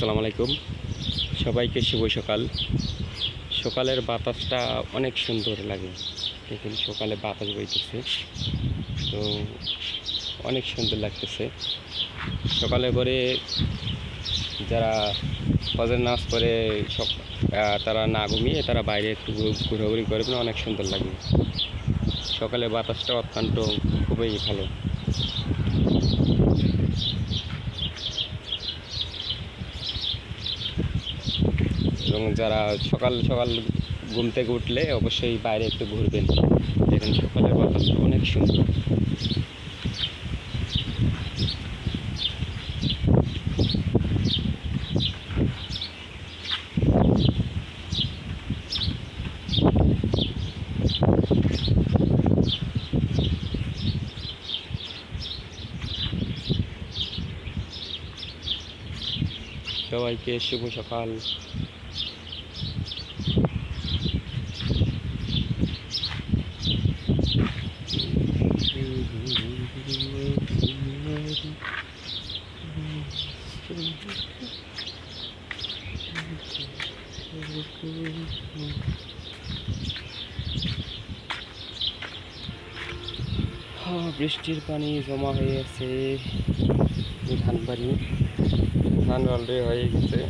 আসসালামু আলাইকুম, সবাইকে শুভ সকাল। সকালের বাতাসটা অনেক সুন্দর লাগে। দেখুন সকালে বাতাস বইতেছে, তো অনেক সুন্দর লাগতেছে। সকালে করে যারা ফজর নামাজ পড়ে তারা না ঘুমিয়ে তারা বাইরে একটু ঘোরাঘুরি করবেন, অনেক সুন্দর লাগে। সকালে বাতাসটা অত্যন্ত খুবই ভালো। এবং যারা সকাল সকাল ঘুম থেকে উঠলে অবশ্যই বাইরে একটু ঘুরবেন, দেখেন সকালের বাতাসটা অনেক সুন্দর। সবাইকে শুভ সকাল। বৃষ্টির পানি জমা হয়ে আছে ধান বাড়ি, ধান অলরেডি হয়ে গেছে।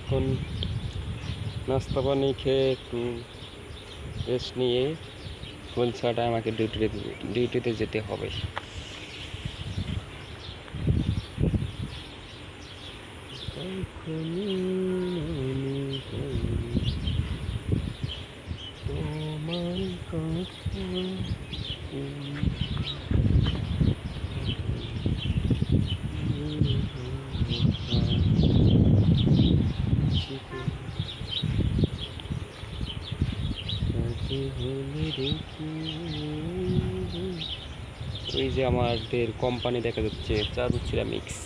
এখন নাস্তা পানি খেয়ে একটু রেস্ট নিয়ে ফুল ছাটায় আমাকে ডিউটিতে যেতে হবে। ওই যে আমাদের কোম্পানি দেখা যাচ্ছে, চাঁদুর সিরামিক্স।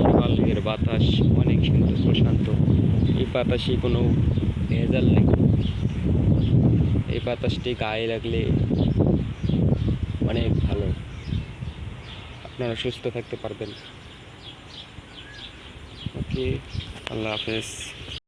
সকালের বাতাস অনেক সুন্দর প্রশান্ত। এই বাতাসে কোনো ভেজাল নেই। এই বাতাসটি গায়ে লাগলে অনেক ভালো, আপনারা সুস্থ থাকতে পারবেন। ওকে, আল্লাহ হাফেজ।